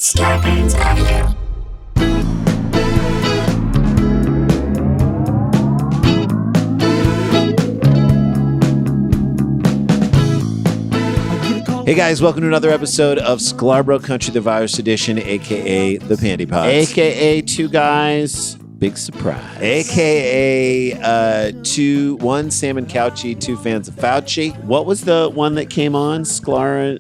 Scarpins Avenue. Hey guys, welcome to another episode of Sklar Country, the Virus Edition, aka the Pandy Pods, aka two guys, big surprise, aka one Sam and Couchy, two fans of Fauci. What was the one that came on? Sklar.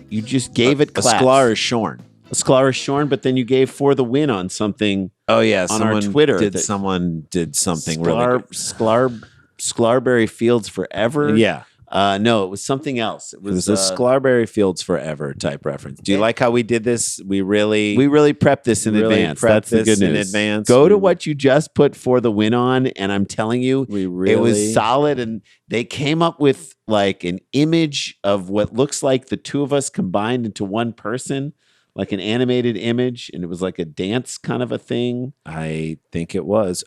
You just gave it claps. A Sklar is shorn. A Sklar is shorn, but then you gave for the win on something. Oh yeah, on our Twitter. Someone did something Sklar, really good. Sklarberry Fields Forever. Yeah. No, it was something else. It was a Sklarberry Fields Forever type reference. Do you like how we did this? We really prepped this in advance. That's the good news. In advance. Go to what you just put for the win on, and I'm telling you, it was solid. And they came up with like an image of what looks like the two of us combined into one person, like an animated image, and it was like a dance kind of a thing. I think it was.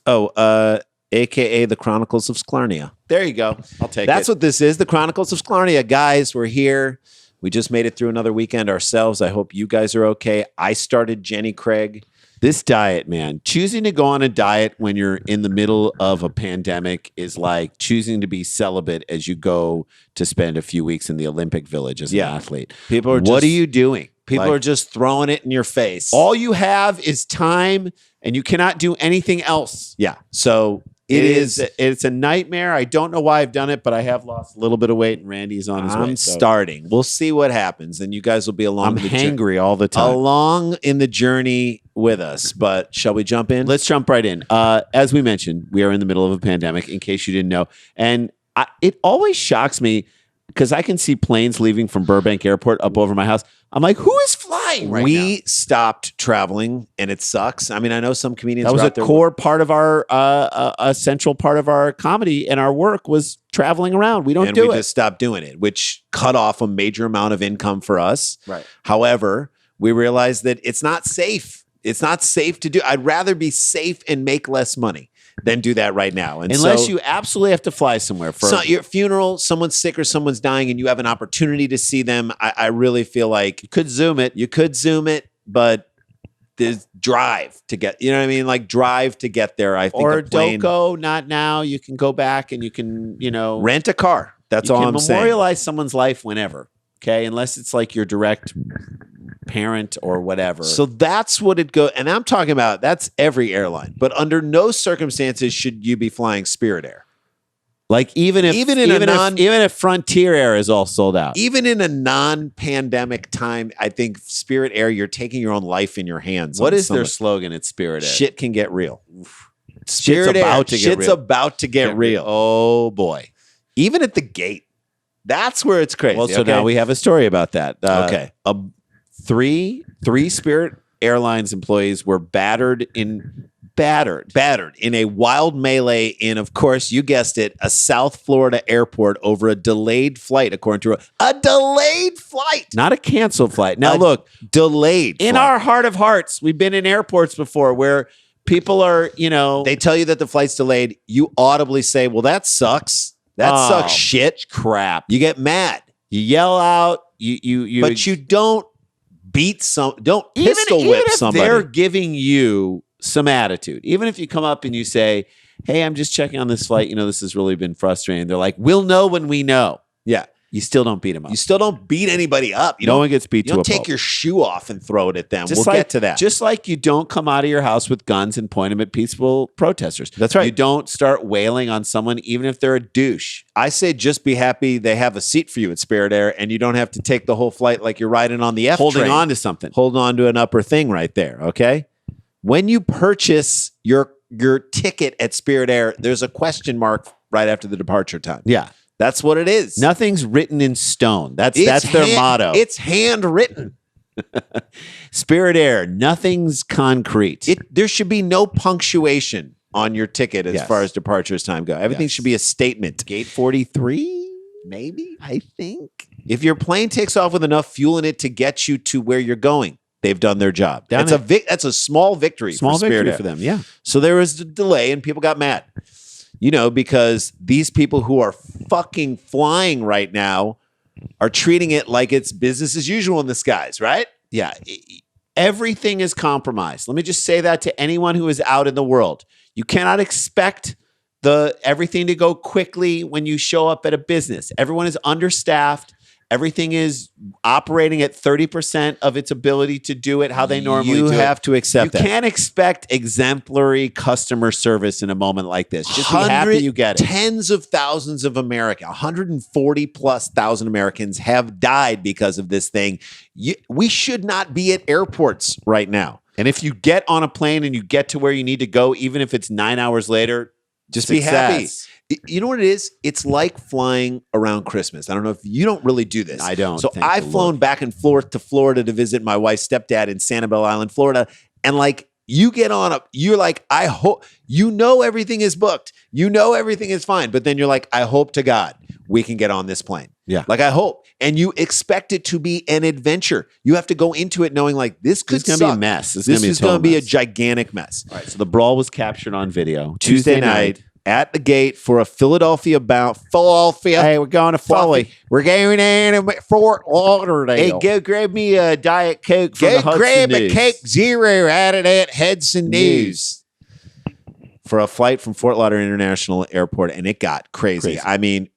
AKA the Chronicles of Sklarnia. There you go. I'll take it. That's what this is, the Chronicles of Sklarnia. Guys, we're here. We just made it through another weekend ourselves. I hope you guys are okay. I started Jenny Craig. This diet, man, choosing to go on a diet when you're in the middle of a pandemic is like choosing to be celibate as you go to spend a few weeks in the Olympic Village as an athlete. People are what are you doing? People are just throwing it in your face. All you have is time, and you cannot do anything else. Yeah. So it's a nightmare. I don't know why I've done it, but I have lost a little bit of weight, and Randy's on his way. I'm starting. We'll see what happens, and you guys will be along. I'm hangry all the time. Along in the journey with us. But shall we jump in? Let's jump right in. As we mentioned, we are in the middle of a pandemic, in case you didn't know. And it always shocks me because I can see planes leaving from Burbank Airport up over my house. I'm like, who is flying right now? We stopped traveling, and it sucks. I mean, I know some comedians. That was a core part of our, a central part of our comedy and our work was traveling around. We don't do it. We just stopped doing it, which cut off a major amount of income for us. Right. However, we realized that it's not safe. It's not safe to do. I'd rather be safe and make less money than do that right now. And unless you absolutely have to fly somewhere for your funeral, someone's sick or someone's dying, and you have an opportunity to see them. I really feel like you could Zoom it, but there's drive to get, you know what I mean? Like drive to get there. I think or don't go, not now. You can go back and you can, rent a car. That's all I'm saying. Memorialize someone's life whenever. Okay. Unless it's like your direct parent or whatever. So that's what it goes. And I'm talking about that's every airline, but under no circumstances should you be flying Spirit Air. Like even if Frontier Air is all sold out, even in a non-pandemic time, I think Spirit Air, you're taking your own life in your hands. What is their slogan at Spirit Air? Shit can get real. Shit's about to get real. Oh boy. Even at the gate. That's where it's crazy. Well, so now we have a story about that. Okay. Three Spirit Airlines employees were battered in a wild melee in, of course, you guessed it, a South Florida airport over a delayed flight, according to a delayed flight. Not a canceled flight. Now, look, delayed in flight. Our heart of hearts, we've been in airports before where people are, they tell you that the flight's delayed. You audibly say, well, that sucks. That sucks shit. Crap. You get mad. You yell out. But you don't don't pistol whip somebody. They're giving you some attitude. Even if you come up and you say, hey, I'm just checking on this flight. This has really been frustrating. They're like, we'll know when we know. Yeah. You still don't beat them up. You still don't beat anybody up. No one gets beat to a pulp. You don't take your shoe off and throw it at them. We'll get to that. Just like you don't come out of your house with guns and point them at peaceful protesters. That's right. You don't start wailing on someone even if they're a douche. I say just be happy they have a seat for you at Spirit Air and you don't have to take the whole flight like you're riding on the F train. Holding on to something. Hold on to an upper thing right there, okay? When you purchase your ticket at Spirit Air, there's a question mark right after the departure time. Yeah. That's what it is. Nothing's written in stone. That's their motto. It's handwritten. Spirit Air, nothing's concrete. There should be no punctuation on your ticket as far as departures time go. Everything should be a statement. Gate 43, maybe, I think. If your plane takes off with enough fuel in it to get you to where you're going, they've done their job. That's a small victory for Spirit Air. For them, yeah. So there was a delay and people got mad. Because these people who are fucking flying right now are treating it like it's business as usual in the skies, right? Yeah. Everything is compromised. Let me just say that to anyone who is out in the world. You cannot expect everything to go quickly when you show up at a business. Everyone is understaffed. Everything is operating at 30% of its ability to do it how they normally do it. You have to accept that. You can't expect exemplary customer service in a moment like this. Just be happy you get it. Tens of thousands of Americans, 140 plus thousand Americans have died because of this thing. We should not be at airports right now. And if you get on a plane and you get to where you need to go, even if it's 9 hours later, just be happy. You know what it is? It's like flying around Christmas. I don't know if you don't really do this. I don't. So I've flown back and forth to Florida to visit my wife's stepdad in Sanibel Island, Florida. And like you get on you're like, I hope, everything is booked. Everything is fine. But then you're like, I hope to God we can get on this plane. Yeah. Like I hope. And you expect it to be an adventure. You have to go into it knowing like this is going to be a mess. This is going to be a gigantic mess. All right. So the brawl was captured on video. Tuesday night. At the gate for a Philadelphia. Hey, we're going to Philly. We're going in Fort Lauderdale. Hey, go grab me a Diet Coke from the Hudson grab News. a Coke Zero out of that Hudson News. For a flight from Fort Lauderdale International Airport, and it got crazy. I mean,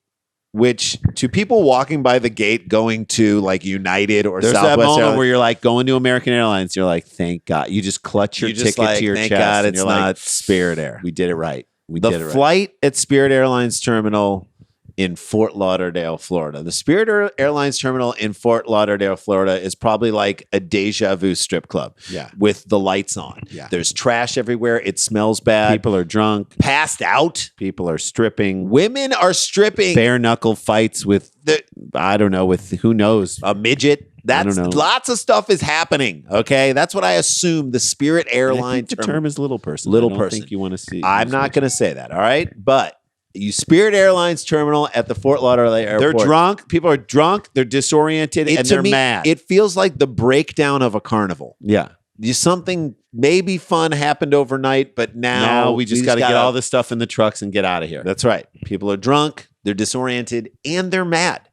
which to people walking by the gate going to like United or There's Southwest that moment Airlines, where you're like going to American Airlines. You're like, thank God. You just clutch your ticket to your thank chest. God and it's you're not like, Spirit Air. We did it right. The flight at Spirit Airlines Terminal in Fort Lauderdale, Florida. The Spirit Airlines Terminal in Fort Lauderdale, Florida is probably like a deja vu strip club. Yeah. With the lights on. Yeah. There's trash everywhere. It smells bad. People are drunk. Passed out. People are stripping. Women are stripping. Bare knuckle fights with, I don't know, with who knows? A midget. That's lots of stuff is happening. Okay. That's what I assume the Spirit Airlines the term is little person. Little I don't person. think you want to see. I'm not going to say that. All right. But you Spirit Airlines Terminal at the Fort Lauderdale Airport. They're drunk. People are drunk. They're disoriented and they're mad. It feels like the breakdown of a carnival. Yeah. Something maybe fun happened overnight, but now we just got to get all this stuff in the trucks and get out of here. That's right. People are drunk, they're disoriented, and they're mad.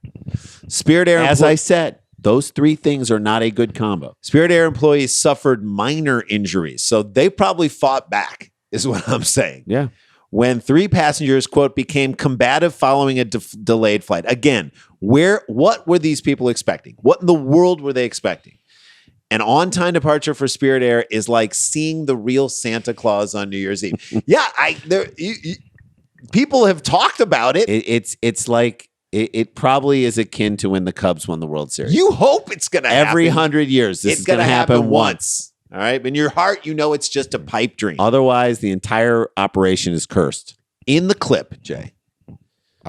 Spirit Air, as I said, those three things are not a good combo. Spirit Air employees suffered minor injuries, so they probably fought back, is what I'm saying. Yeah. When 3 passengers, quote, became combative following a delayed flight. Again, what were these people expecting? What in the world were they expecting? An on-time departure for Spirit Air is like seeing the real Santa Claus on New Year's Eve. Yeah, people have talked about it. It's like it probably is akin to when the Cubs won the World Series. You hope it's going to happen. Every 100 years, this is going to happen once. All right. In your heart, it's just a pipe dream. Otherwise, the entire operation is cursed. In the clip, Jay,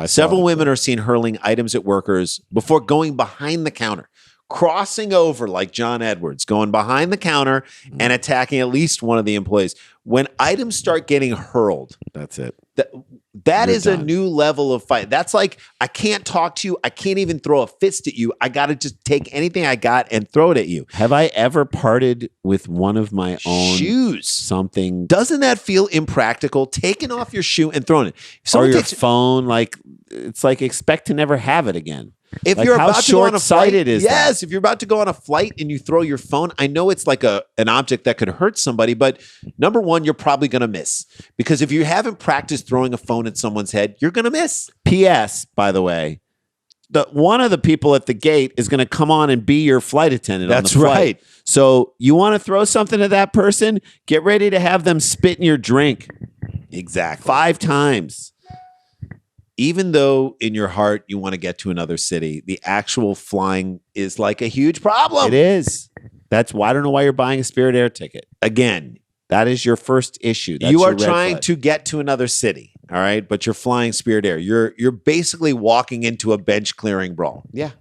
several women are seen hurling items at workers before going behind the counter, crossing over like John Edwards, going behind the counter and attacking at least one of the employees. When items start getting hurled, that's it. That is a new level of fight. That's like, I can't talk to you. I can't even throw a fist at you. I got to just take anything I got and throw it at you. Have I ever parted with one of my own shoes? Something. Doesn't that feel impractical? Taking off your shoe and throwing it. Or your phone, it's like expect to never have it again. If you're about to go on a flight, if you're about to go on a flight and you throw your phone, I know it's like an object that could hurt somebody, but number one, you're probably going to miss. Because if you haven't practiced throwing a phone at someone's head, you're going to miss. P.S., by the way, one of the people at the gate is going to come on and be your flight attendant on the flight. That's right. So you want to throw something at that person? Get ready to have them spit in your drink. Exactly. 5 times. Even though in your heart you want to get to another city, the actual flying is like a huge problem. It is. That's why I don't know why you're buying a Spirit Air ticket. Again, that is your first issue. That's you are trying to get to another city, all right? But you're flying Spirit Air. You're basically walking into a bench clearing brawl. Yeah.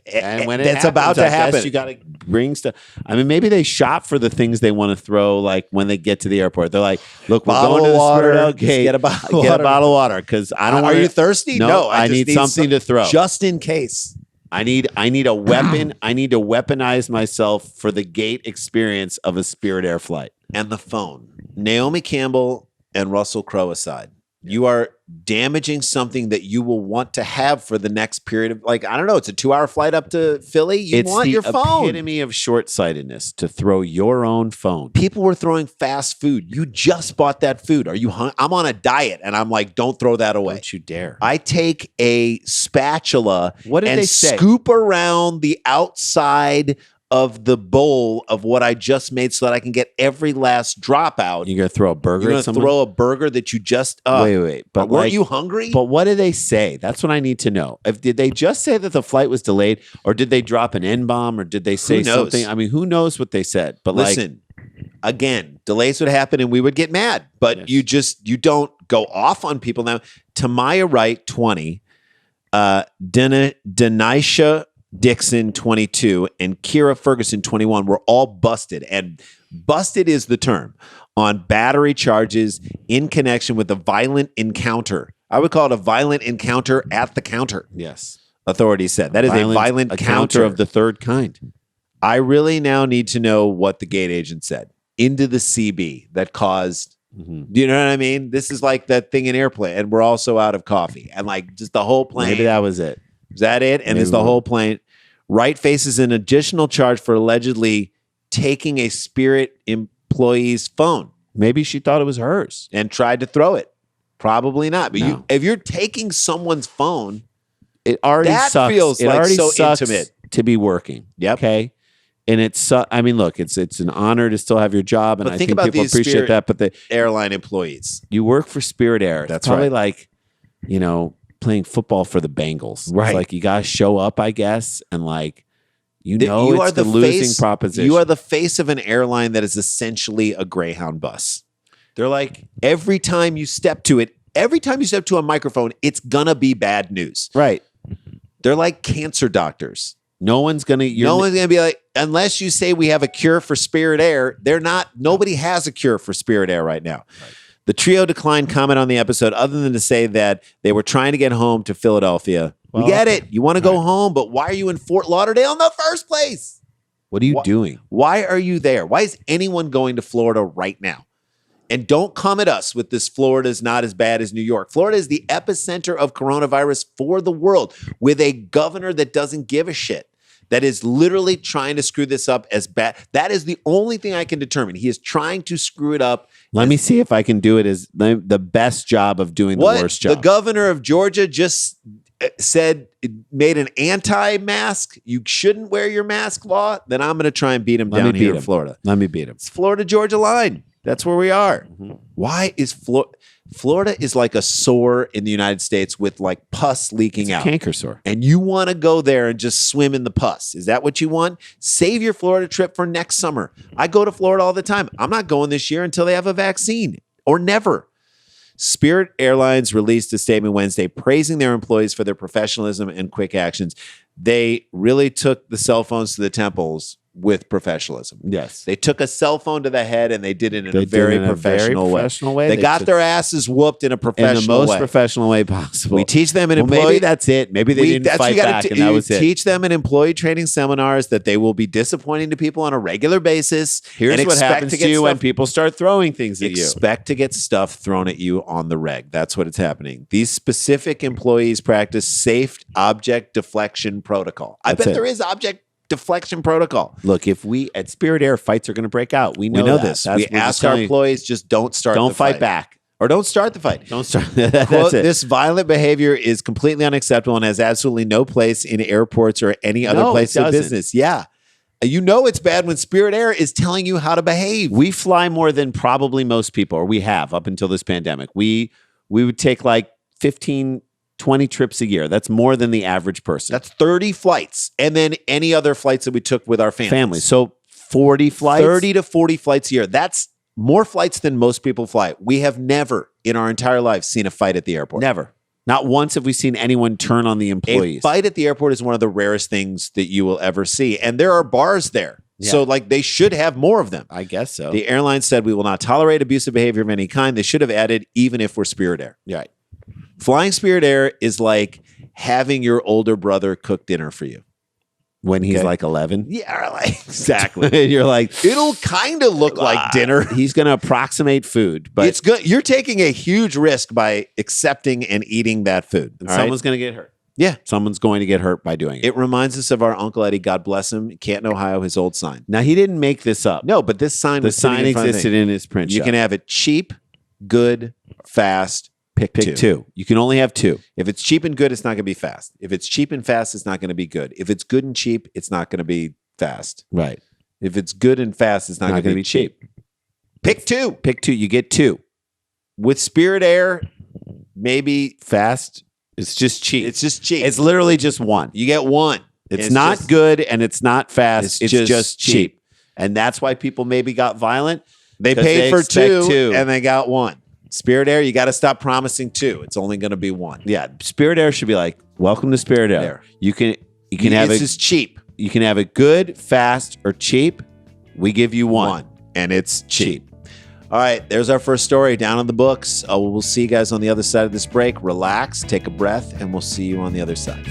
And when it's about to happen, you got to bring stuff. I mean, maybe they shop for the things they want to throw. Like when they get to the airport, they're like, "Look, we're going to the water. Okay, get a bottle of water because I don't." Are you thirsty? No, I need something to throw just in case. I need a weapon. I need to weaponize myself for the gate experience of a Spirit Air flight. And the phone. Naomi Campbell and Russell Crowe aside, You are damaging something that you will want to have for the next period of, like, I don't know, it's a 2-hour flight up to Philly. You want your phone. It's the epitome of short-sightedness to throw your own phone. People were throwing fast food. You just bought that food. Are you hungry? I'm on a diet, and I'm like, don't throw that away. Don't you dare. I take a spatula and scoop around the outside of the bowl of what I just made so that I can get every last drop out. You're going to throw a burger You're going to throw a burger that you just... wait. But weren't you hungry? But what did they say? That's what I need to know. Did they just say that the flight was delayed, or did they drop an N-bomb, or did they say something? I mean, who knows what they said? But listen, again, delays would happen and we would get mad. But you don't go off on people. Now, Tamaya Wright, 20, Denisha Dixon, 22, and Kira Ferguson, 21, were all busted. And busted is the term on battery charges in connection with a violent encounter. I would call it a violent encounter at the counter. Yes. Authorities said. That is a violent encounter of the third kind. I really now need to know what the gate agent said. Into the CB that caused, you know what I mean? This is like that thing in airplane, and we're also out of coffee. And like just the whole plane. Maybe that was it. Is that it? And it's the whole plane. Wright faces an additional charge for allegedly taking a Spirit employee's phone. Maybe she thought it was hers and tried to throw it. Probably not. But if you're taking someone's phone, it already sucks. Feels it like already so sucks intimate to be working. Yep. Okay. And I mean, look, it's an honor to still have your job, and I think about people appreciate Spirit that. But the airline employees, you work for Spirit Air. That's probably right. like, playing football for the Bengals. Right. It's like you gotta show up, I guess, and like you are it's the losing proposition. You are the face of an airline that is essentially a Greyhound bus. They're like, every time you step to a microphone, it's gonna be bad news. Right. They're like cancer doctors. No one's gonna be like, unless you say we have a cure for Spirit Air. Nobody has a cure for Spirit Air right now. Right. The trio declined comment on the episode other than to say that they were trying to get home to Philadelphia. We get it. You want to go home, but why are you in Fort Lauderdale in the first place? What are you doing? Why are you there? Why is anyone going to Florida right now? And don't come at us with this Florida is not as bad as New York. Florida is the epicenter of coronavirus for the world with a governor that doesn't give a shit. That is literally trying to screw this up as bad. That is the only thing I can determine. He is trying to screw it up. Let me see if I can do it as the best job of doing the worst job. The governor of Georgia just made an anti-mask. You shouldn't wear your mask law. Then I'm going to try and beat him down here in Florida. Let me beat him. It's Florida-Georgia line. That's where we are. Mm-hmm. Why is Florida is like a sore in the United States with like pus leaking out. Canker sore. And you want to go there and just swim in the pus. Is that what you want? Save your Florida trip for next summer. I go to Florida all the time. I'm not going this year until they have a vaccine or never. Spirit Airlines released a statement Wednesday praising their employees for their professionalism and quick actions. They really took the cell phones to the temples with professionalism. Yes. They took a cell phone to the head and they did it in a very professional way. They got their asses whooped in a professional way. In the most professional way possible. We teach them in employee... Maybe that's it. Maybe they didn't fight back and that was it. Teach them in employee training seminars that they will be disappointing to people on a regular basis. Here's what happens to you when people start throwing things at you. Expect to get stuff thrown at you on the reg. That's what it's happening. These specific employees practice safe object deflection protocol. I bet there is object deflection protocol. Look, if we at Spirit Air fights are going to break out, we know this. We ask our employees just don't fight back. Or don't start the fight. Don't start. That's Quote, it. This violent behavior is completely unacceptable and has absolutely no place in airports or any other place of business. Yeah. You know it's bad when Spirit Air is telling you how to behave. We fly more than probably most people, or we have up until this pandemic. We would take like 15, 20 trips a year. That's more than the average person. That's 30 flights. And then any other flights that we took with our families. So 40 flights? 30 to 40 flights a year. That's more flights than most people fly. We have never in our entire lives seen a fight at the airport. Never. Not once have we seen anyone turn on the employees. A fight at the airport is one of the rarest things that you will ever see. And there are bars there. Yeah. So like they should have more of them. I guess so. The airline said we will not tolerate abusive behavior of any kind. They should have added even if we're Spirit Air. Right. Flying Spirit Air is like having your older brother cook dinner for you. When he's like 11. Yeah, like exactly. And you're like, it'll kind of look like dinner. He's going to approximate food, but it's good. You're taking a huge risk by accepting and eating that food. Someone's going to get hurt. Yeah. Someone's going to get hurt by doing it. It reminds us of our Uncle Eddie, God bless him, Canton, Ohio, his old sign. Now, he didn't make this up. No, but this sign was sign existed in his print shop. You can have it cheap, good, fast, pick two. You can only have two. If it's cheap and good, it's not going to be fast. If it's cheap and fast, it's not going to be good. If it's good and cheap, it's not going to be fast. Right. If it's good and fast, it's not going to be cheap. Pick two. Pick two. You get two. With Spirit Air, maybe fast. It's just cheap. It's just cheap. It's literally just one. You get one. It's not good and it's not fast. It's just cheap. And that's why people maybe got violent. They paid for two and they got one. Spirit Air, you got to stop promising two. It's only going to be one. Yeah, Spirit Air should be like, welcome to Spirit Air. You can have it. It's just cheap. You can have it good, fast, or cheap. We give you one. And it's cheap. All right, there's our first story down in the books. We'll see you guys on the other side of this break. Relax, take a breath, and we'll see you on the other side.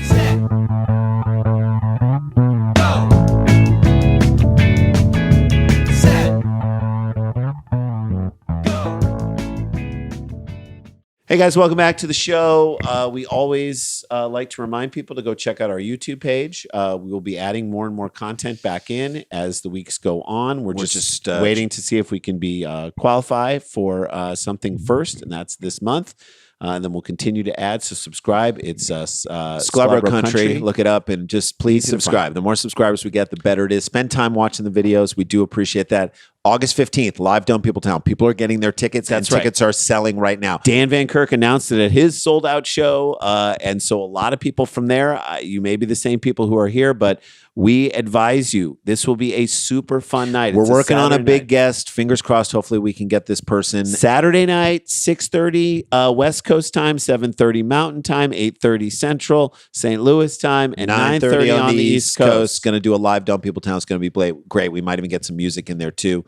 Hey guys, welcome back to the show. We always like to remind people to go check out our YouTube page. We will be adding more and more content back in as the weeks go on. We're just waiting to see if we can be qualify for something first, and that's this month. And then we'll continue to add. So subscribe. It's Sklar Country. Look it up and just please subscribe. The more subscribers we get, the better it is. Spend time watching the videos. We do appreciate that. August 15th, live Dumb People Town. People are getting their tickets. Tickets are selling right now. Dan Van Kirk announced it at his sold out show. And so a lot of people from there, you may be the same people who are here, but we advise you, this will be a super fun night. We're working on a big guest. Fingers crossed. Hopefully we can get this person. Saturday night, 6:30 West Coast time, 7:30 Mountain time, 8:30 Central, St. Louis time, and 9:30 on the East Coast. Going to do a live Dumb People Town. It's going to be great. We might even get some music in there too.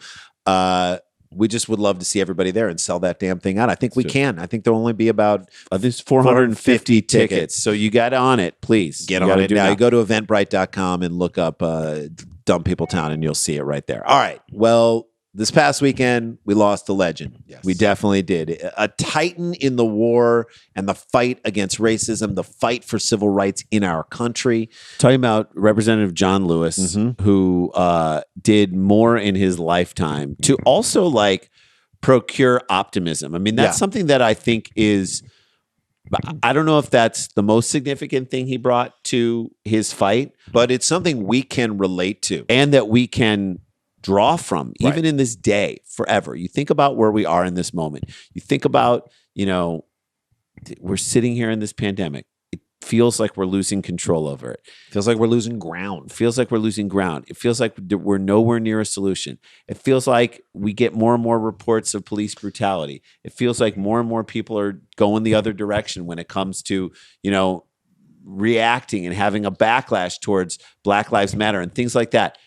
We just would love to see everybody there and sell that damn thing out. I think we can. I think there'll only be about there's 450 tickets. So you got on it, please. Get on it now. You go to eventbrite.com and look up Dumb People Town and you'll see it right there. All right. Well, this past weekend, we lost a legend. Yes. We definitely did. A titan in the war and the fight against racism, the fight for civil rights in our country. Talking about Representative John Lewis, who did more in his lifetime to also procure optimism. I mean, that's something that I think is, I don't know if that's the most significant thing he brought to his fight, but it's something we can relate to. And that we can draw from, even in this day, forever. You think about where we are in this moment. You think about, we're sitting here in this pandemic. It feels like we're losing control over it. Feels like we're losing ground. Feels like we're losing ground. It feels like we're nowhere near a solution. It feels like we get more and more reports of police brutality. It feels like more and more people are going the other direction when it comes to, reacting and having a backlash towards Black Lives Matter and things like that.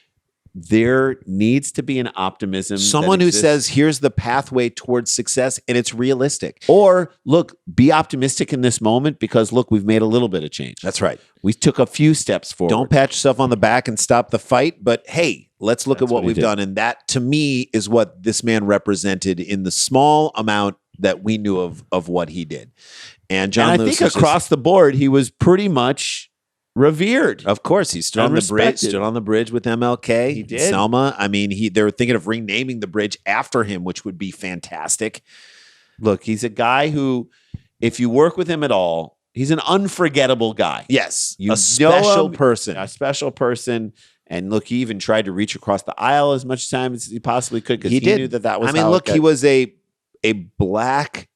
There needs to be an optimism. Someone who says, here's the pathway towards success, and it's realistic. Or, look, be optimistic in this moment because, look, we've made a little bit of change. That's right. We took a few steps forward. Don't pat yourself on the back and stop the fight, but hey, let's look at what we've done. And that, to me, is what this man represented in the small amount that we knew of what he did. And John Lewis, I think across the board, he was pretty much revered. Of course, he stood on the bridge with MLK. He did. Selma. I mean, they were thinking of renaming the bridge after him, which would be fantastic. Look, he's a guy who, if you work with him at all, he's an unforgettable guy. Yes, a special person. A special person. And look, he even tried to reach across the aisle as much time as he possibly could because he knew that was. I mean, look, he was a black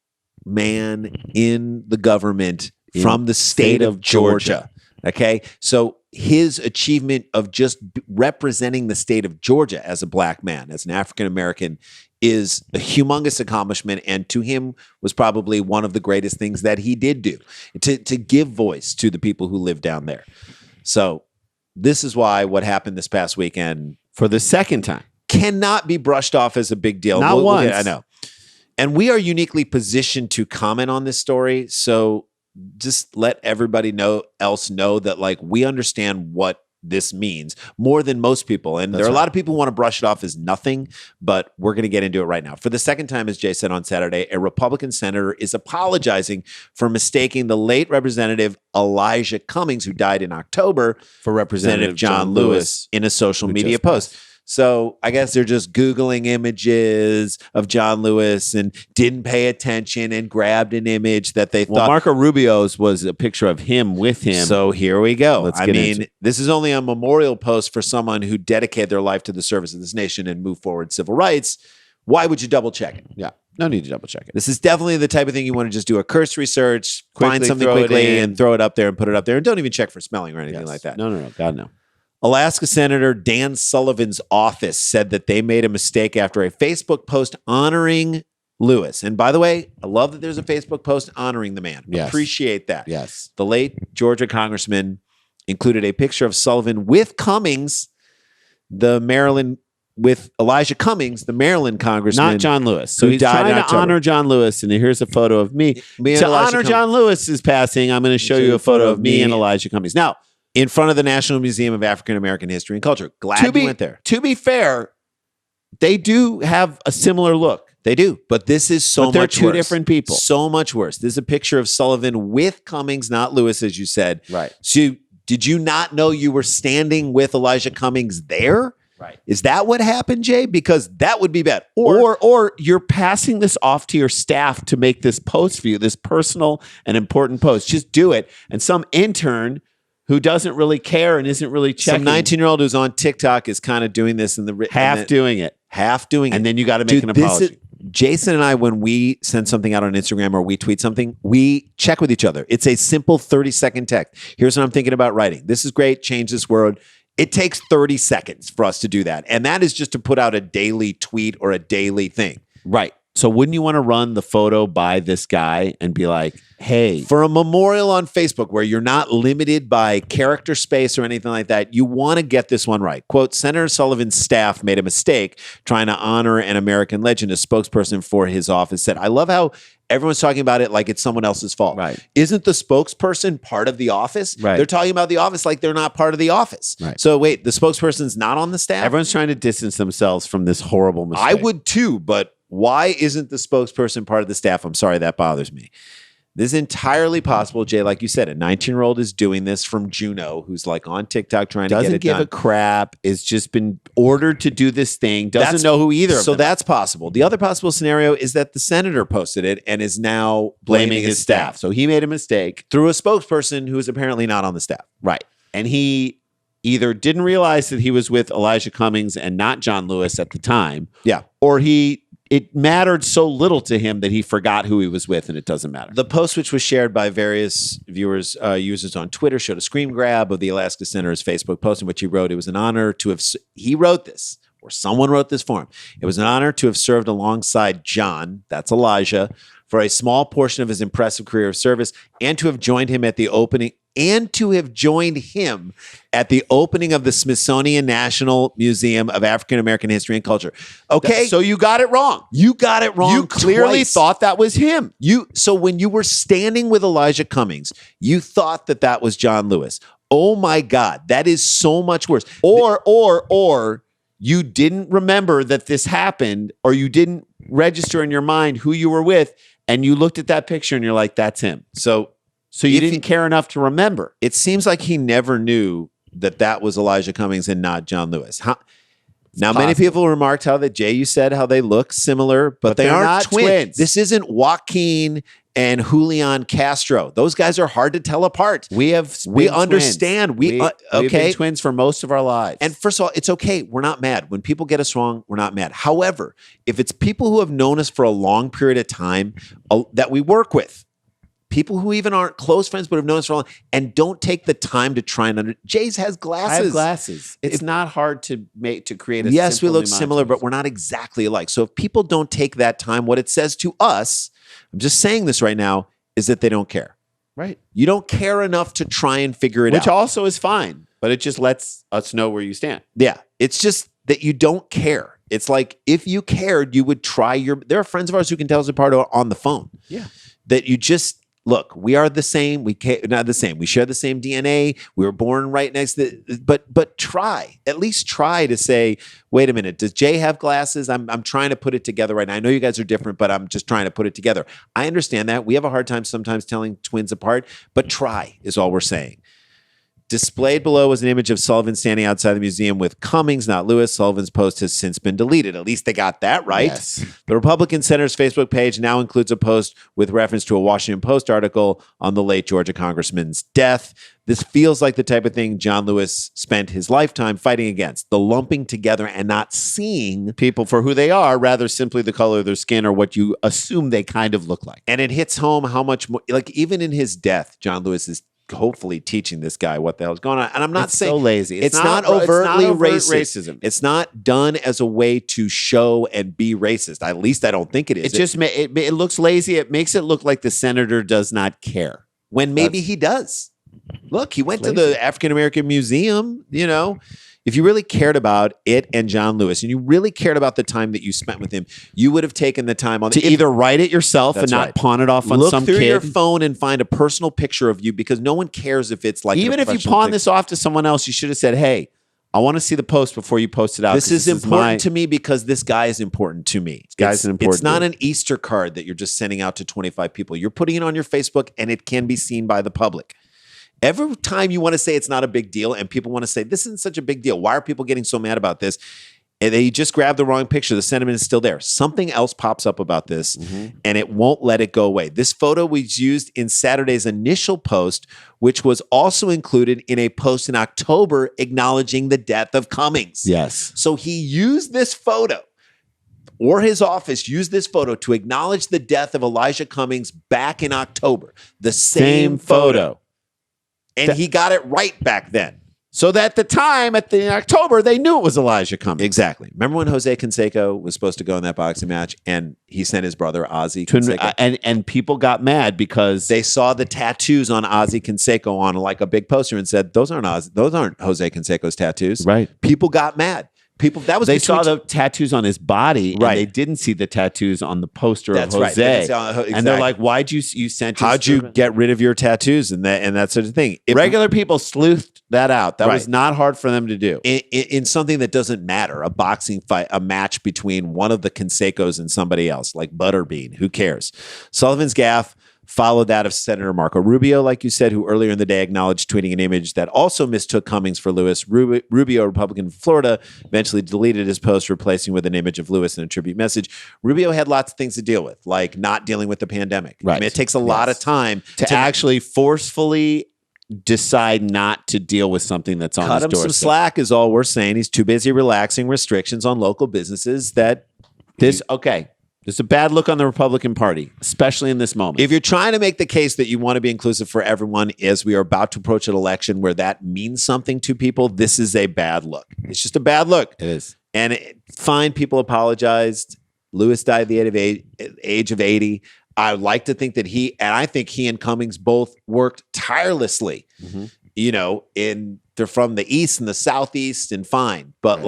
man in the government from the state of Georgia. Okay, so his achievement of just representing the state of Georgia as a black man, as an African American, is a humongous accomplishment, and to him was probably one of the greatest things that he did do, to give voice to the people who live down there. So this is why what happened this past weekend, for the second time, cannot be brushed off as a big deal. Not once. I know. And we are uniquely positioned to comment on this story, so just let everybody else know that we understand what this means more than most people. And there are a lot of people who want to brush it off as nothing, but we're going to get into it right now. For the second time, as Jay said on Saturday, a Republican senator is apologizing for mistaking the late Representative Elijah Cummings, who died in October, for Representative John Lewis in a social media post. So I guess they're just Googling images of John Lewis and didn't pay attention and grabbed an image that they thought. Marco Rubio's was a picture of him with him. So here we go. This is only a memorial post for someone who dedicated their life to the service of this nation and moved forward civil rights. Why would you double check it? Yeah. No need to double check it. This is definitely the type of thing you want to just do a cursory search, find something throw quickly and throw it up there and put it up there. And don't even check for spelling or anything like that. No. God, no. Alaska Senator Dan Sullivan's office said that they made a mistake after a Facebook post honoring Lewis. And by the way, I love that there's a Facebook post honoring the man. Yes. Appreciate that. Yes. The late Georgia congressman included a picture of Sullivan with Cummings, with Elijah Cummings, the Maryland congressman. Not John Lewis. So he's trying to honor John Lewis, and here's a photo of me. To honor John Lewis's passing, I'm going to show you a photo of me and Elijah Cummings. Now, in front of the National Museum of African American History and Culture. Glad you went there. To be fair, they do have a similar look. They do, but this is so much worse. They're two different people. So much worse. This is a picture of Sullivan with Cummings, not Lewis, as you said. Right. So did you not know you were standing with Elijah Cummings there? Right. Is that what happened, Jay? Because that would be bad. Or you're passing this off to your staff to make this post for you, this personal and important post. Just do it. And some intern who doesn't really care and isn't really checking. Some 19-year-old who's on TikTok is kind of doing this in the half doing it. And then you got to make an apology. Jason and I, when we send something out on Instagram or we tweet something, we check with each other. It's a simple 30-second text. Here's what I'm thinking about writing. This is great. Change this word. It takes 30 seconds for us to do that. And that is just to put out a daily tweet or a daily thing. Right. So wouldn't you want to run the photo by this guy and be like, hey, for a memorial on Facebook where you're not limited by character space or anything like that, you want to get this one right. Quote, Senator Sullivan's staff made a mistake trying to honor an American legend. A spokesperson for his office said, I love how everyone's talking about it like it's someone else's fault. Right. Isn't the spokesperson part of the office? Right. They're talking about the office like they're not part of the office. Right. So wait, the spokesperson's not on the staff? Everyone's trying to distance themselves from this horrible mistake. I would too, but why isn't the spokesperson part of the staff? I'm sorry, that bothers me. This is entirely possible, Jay. Like you said, a 19-year-old is doing this from Juneau, who's like on TikTok trying to get it done. Doesn't give a crap. Is just been ordered to do this thing. Doesn't know who either of them. So that's possible. The other possible scenario is that the senator posted it and is now blaming his staff. So he made a mistake through a spokesperson who is apparently not on the staff. Right. And he either didn't realize that he was with Elijah Cummings and not John Lewis at the time. Yeah. Or it mattered so little to him that he forgot who he was with, and it doesn't matter. The post, which was shared by various users on Twitter, showed a screen grab of the Alaska Senator's Facebook post in which he wrote, it was an honor to have, he wrote this, or someone wrote this for him. It was an honor to have served alongside John, that's Elijah, for a small portion of his impressive career of service, and to have joined him at the opening of the Smithsonian National Museum of African American History and Culture. Okay. So you got it wrong. You got it wrong. You clearly twice. thought that was him. So when you were standing with Elijah Cummings, you thought that was John Lewis. Oh my God. That is so much worse. Or you didn't remember that this happened, or you didn't register in your mind who you were with, and you looked at that picture and you're like, that's him. So you didn't care enough to remember. It seems like he never knew that was Elijah Cummings and not John Lewis. Many people remarked you said how they look similar, but they aren't not twins. This isn't Joaquin and Julian Castro. Those guys are hard to tell apart. We understand. We've been twins for most of our lives. And first of all, it's okay. We're not mad. When people get us wrong, we're not mad. However, if it's people who have known us for a long period of time that we work with, people who even aren't close friends but have known us for a long and don't take the time to try and Jay's has glasses. I have glasses. It's not hard to create a yes, we look similar, but we're not exactly alike. So if people don't take that time, what it says to us, I'm just saying this right now, is that they don't care. Right. You don't care enough to try and figure it out. Which also is fine, but it just lets us know where you stand. Yeah. It's just that you don't care. It's like if you cared, you would try there are friends of ours who can tell us apart on the phone. Yeah. That you just look, we are the same. Not the same. We share the same DNA. We were born right next to but try. At least try to say, wait a minute, does Jay have glasses? I'm trying to put it together right now. I know you guys are different, but I'm just trying to put it together. I understand that. We have a hard time sometimes telling twins apart, but try is all we're saying. Displayed below was an image of Sullivan standing outside the museum with Cummings, not Lewis. Sullivan's post has since been deleted. At least they got that right. Yes. The Republican Center's Facebook page now includes a post with reference to a Washington Post article on the late Georgia congressman's death. This feels like the type of thing John Lewis spent his lifetime fighting against, the lumping together and not seeing people for who they are, rather simply the color of their skin or what you assume they kind of look like. And it hits home how much more, like even in his death, John Lewis is hopefully teaching this guy what the hell's going on. And I'm not saying so lazy. It's not overtly overt racism. It's not done as a way to show and be racist. At least I don't think it is. It looks lazy. It makes it look like the senator does not care. When maybe he does. Look, he went to the African American Museum, you know. If you really cared about it and John Lewis, and you really cared about the time that you spent with him, you would have taken the time to either write it yourself and not pawn it off on some kid. Look through your phone and find a personal picture of you, because no one cares if it's like even if you pawn this off to someone else, you should have said, "Hey, I want to see the post before you post it out." This is important to me because this guy is important to me. It's not an Easter card that you're just sending out to 25 people. You're putting it on your Facebook, and it can be seen by the public. Every time you want to say it's not a big deal and people want to say this isn't such a big deal, why are people getting so mad about this? And they just grabbed the wrong picture. The sentiment is still there. Something else pops up about this and it won't let it go away. This photo was used in Saturday's initial post, which was also included in a post in October acknowledging the death of Cummings. Yes. So he used this photo, or his office used this photo to acknowledge the death of Elijah Cummings back in October. The same photo. And he got it right back then. So that at the time, in October, they knew it was Elijah Cummings. Exactly. Remember when Jose Canseco was supposed to go in that boxing match and he sent his brother Ozzy Canseco? And people got mad because they saw the tattoos on Ozzy Canseco on like a big poster and said, those aren't Jose Canseco's tattoos. Right. People got mad. They saw the tattoos on his body, right? And they didn't see the tattoos on the poster That's of Jose. Right. Exactly. And they're like, "Why'd you sent? How'd you get rid of your tattoos and that sort of thing?" Regular people sleuthed that out. That was not hard for them to do in something that doesn't matter. A boxing fight, a match between one of the Cansecos and somebody else, like Butterbean. Who cares? Sullivan's gaffe followed that of Senator Marco Rubio, like you said, who earlier in the day acknowledged tweeting an image that also mistook Cummings for Lewis. Rubio, Republican from Florida, eventually deleted his post, replacing with an image of Lewis and a tribute message. Rubio had lots of things to deal with, like not dealing with the pandemic. Right. I mean, it takes a lot of time to actually forcefully decide not to deal with something that's on his doorstep. Cut him some slack is all we're saying. He's too busy relaxing restrictions on local businesses that... There's a bad look on the Republican Party, especially in this moment. If you're trying to make the case that you want to be inclusive for everyone as we are about to approach an election where that means something to people, this is a bad look. It's just a bad look. It is. And fine, people apologized. Lewis died at the age of 80. I would like to think that I think he and Cummings both worked tirelessly, they're from the East and the Southeast and fine, but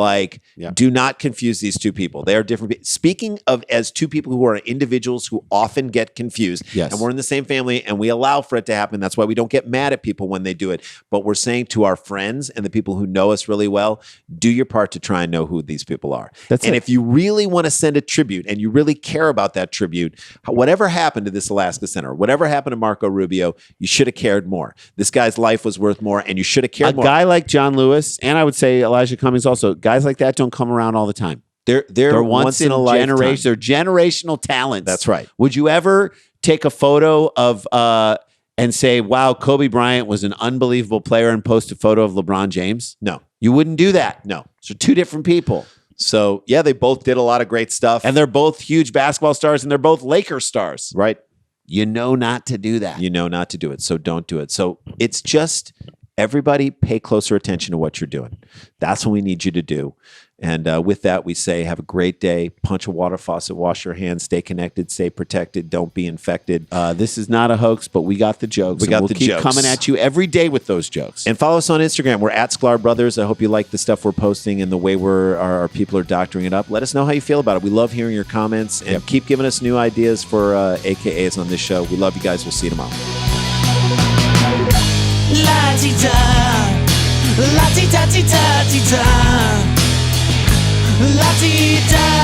do not confuse these two people. They are different people. Speaking of as two people who are individuals who often get confused, yes. And we're in the same family and we allow for it to happen. That's why we don't get mad at people when they do it. But we're saying to our friends and the people who know us really well, do your part to try and know who these people are. If you really want to send a tribute and you really care about that tribute, whatever happened to this Alaska Center, whatever happened to Marco Rubio, you should have cared more. This guy's life was worth more and you should have cared more. A guy like John Lewis, and I would say Elijah Cummings also, guys like that don't come around all the time. They're once in a lifetime. They're generational talents. That's right. Would you ever take a photo of and say, wow, Kobe Bryant was an unbelievable player and post a photo of LeBron James? No. You wouldn't do that. No. So two different people. So, yeah, they both did a lot of great stuff. And they're both huge basketball stars and they're both Lakers stars. Right. You know not to do that. You know not to do it. So don't do it. So it's just Everybody pay closer attention to what you're doing. That's what we need you to do. And with that, we say have a great day. Punch a water faucet, wash your hands, stay connected, stay protected, don't be infected. This is not a hoax, but we got the jokes. We'll keep jokes. coming at you every day with those jokes. And follow us on Instagram. We're at Sklar Brothers. I hope you like the stuff we're posting and the way our people are doctoring it up. Let us know how you feel about it. We love hearing your comments, and keep giving us new ideas for AKAs on this show. We love you guys. We'll see you tomorrow. La-ti-da, la-ti-da-ti-da-ti-da, la-ti-da.